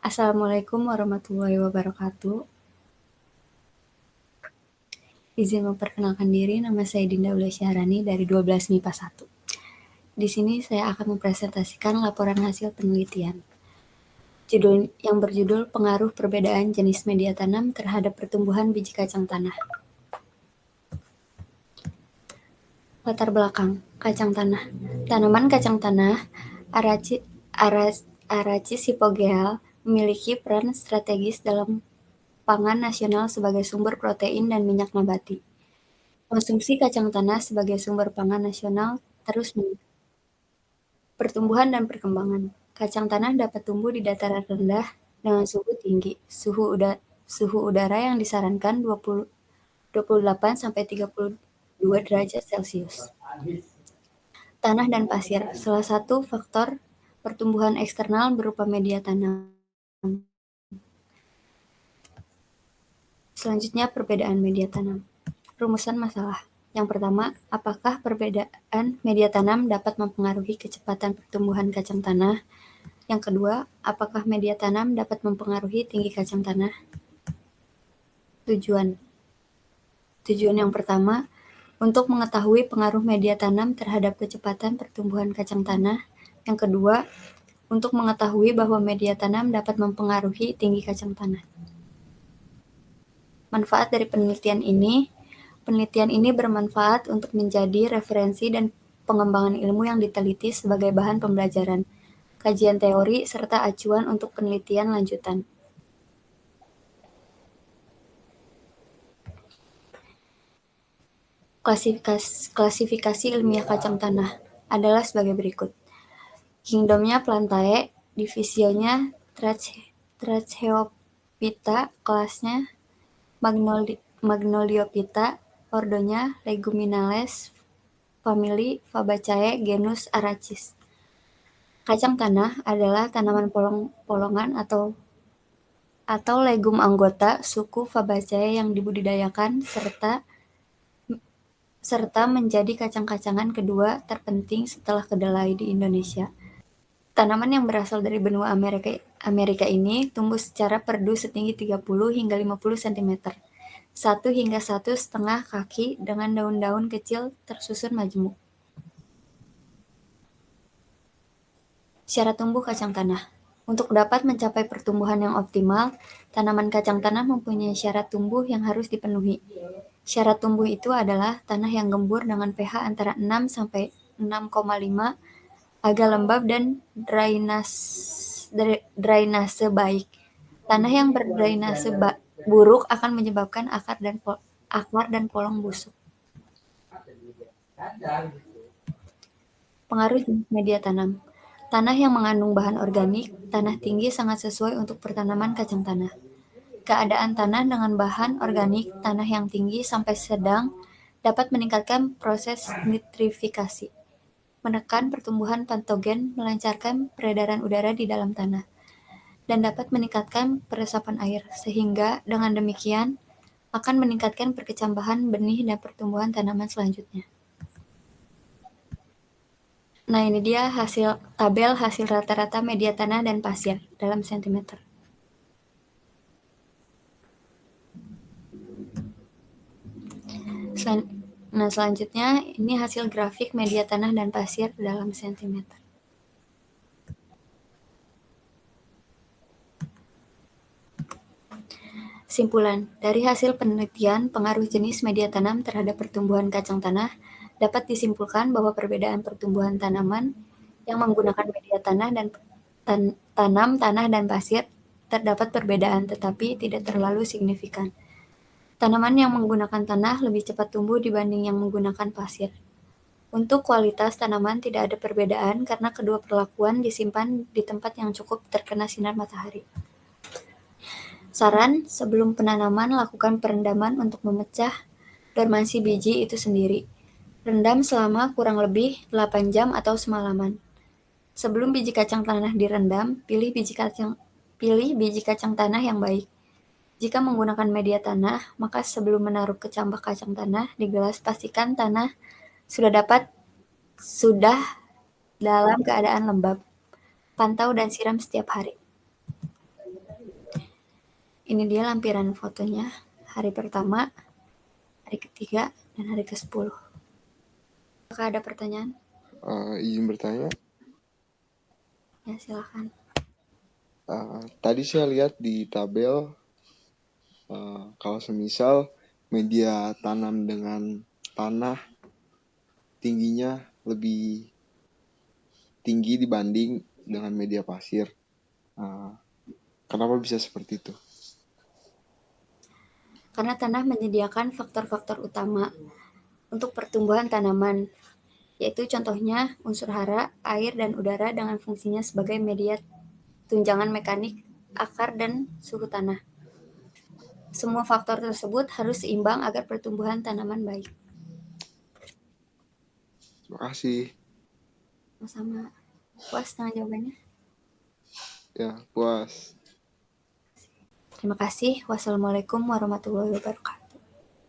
Assalamualaikum warahmatullahi wabarakatuh. Izin memperkenalkan diri, nama saya Dinda Aulia Syahrani dari 12 MIPA 1. Di sini saya akan mempresentasikan laporan hasil penelitian. Judul yang berjudul Pengaruh Perbedaan Jenis Media Tanam Terhadap Pertumbuhan Biji Kacang Tanah. Latar belakang kacang tanah. Tanaman kacang tanah Arachis hypogea memiliki peran strategis dalam pangan nasional sebagai sumber protein dan minyak nabati. Konsumsi kacang tanah sebagai sumber pangan nasional terus meningkat. Pertumbuhan dan perkembangan. Kacang tanah dapat tumbuh di dataran rendah dengan suhu tinggi. Suhu udara yang disarankan 28 sampai 32 derajat Celcius. Tanah dan pasir. Salah satu faktor pertumbuhan eksternal berupa media tanam. Selanjutnya, perbedaan media tanam. Rumusan masalah. Yang pertama, apakah perbedaan media tanam dapat mempengaruhi kecepatan pertumbuhan kacang tanah? Yang kedua, apakah media tanam dapat mempengaruhi tinggi kacang tanah? Tujuan. Tujuan yang pertama, untuk mengetahui pengaruh media tanam terhadap kecepatan pertumbuhan kacang tanah. Yang kedua, untuk mengetahui bahwa media tanam dapat mempengaruhi tinggi kacang tanah. Manfaat dari penelitian ini bermanfaat untuk menjadi referensi dan pengembangan ilmu yang diteliti sebagai bahan pembelajaran, kajian teori, serta acuan untuk penelitian lanjutan. Klasifikasi ilmiah kacang tanah adalah sebagai berikut. Kingdomnya Plantae, divisionya Tracheophyta, kelasnya Magnoliophyta, ordonya Leguminales, famili Fabaceae, genus Arachis. Kacang tanah adalah tanaman polongan atau legum anggota suku Fabaceae yang dibudidayakan serta menjadi kacang-kacangan kedua terpenting setelah kedelai di Indonesia. Tanaman yang berasal dari benua Amerika ini tumbuh secara perdu setinggi 30 hingga 50 cm, 1 hingga 1,5 kaki dengan daun-daun kecil tersusun majemuk. Syarat tumbuh kacang tanah. Untuk dapat mencapai pertumbuhan yang optimal, tanaman kacang tanah mempunyai syarat tumbuh yang harus dipenuhi. Syarat tumbuh itu adalah tanah yang gembur dengan pH antara 6 sampai 6,5, agak lembab dan drainase baik. Tanah yang berdrainase buruk akan menyebabkan akar dan polong busuk. Pengaruh jenis media tanam. Tanah yang mengandung bahan organik, tanah tinggi sangat sesuai untuk pertanaman kacang tanah. Keadaan tanah dengan bahan organik, tanah yang tinggi sampai sedang, dapat meningkatkan proses nitrifikasi, menekan pertumbuhan patogen, melancarkan peredaran udara di dalam tanah, dan dapat meningkatkan peresapan air, sehingga dengan demikian akan meningkatkan perkecambahan benih dan pertumbuhan tanaman selanjutnya. Nah, ini dia tabel hasil rata-rata media tanah dan pasir dalam sentimeter. Nah, selanjutnya ini hasil grafik media tanah dan pasir dalam sentimeter. Simpulan, dari hasil penelitian pengaruh jenis media tanam terhadap pertumbuhan kacang tanah, dapat disimpulkan bahwa perbedaan pertumbuhan tanaman yang menggunakan media tanah dan tanah dan pasir terdapat perbedaan, tetapi tidak terlalu signifikan. Tanaman yang menggunakan tanah lebih cepat tumbuh dibanding yang menggunakan pasir. Untuk kualitas tanaman tidak ada perbedaan karena kedua perlakuan disimpan di tempat yang cukup terkena sinar matahari. Saran, sebelum penanaman lakukan perendaman untuk memecah dormansi biji itu sendiri. Rendam selama kurang lebih 8 jam atau semalaman. Sebelum biji kacang tanah direndam, pilih biji kacang tanah yang baik. Jika menggunakan media tanah, maka sebelum menaruh kecambah kacang tanah di gelas, pastikan tanah sudah dalam keadaan lembab. Pantau dan siram setiap hari. Ini dia lampiran fotonya, hari pertama, hari ketiga, dan hari ke-10. Apakah ada pertanyaan? Izin bertanya, Ya, silakan. tadi saya lihat di tabel, kalau semisal media tanam dengan tanah tingginya lebih tinggi dibanding dengan media pasir. Kenapa bisa seperti itu? Karena tanah menyediakan faktor-faktor utama untuk pertumbuhan tanaman, yaitu contohnya unsur hara, air, dan udara dengan fungsinya sebagai media tunjangan mekanik, akar, dan suhu tanah. Semua faktor tersebut harus seimbang agar pertumbuhan tanaman baik. Terima kasih. Sama-sama. Puas dengan jawabannya? Ya, puas. Terima kasih. Wassalamualaikum warahmatullahi wabarakatuh.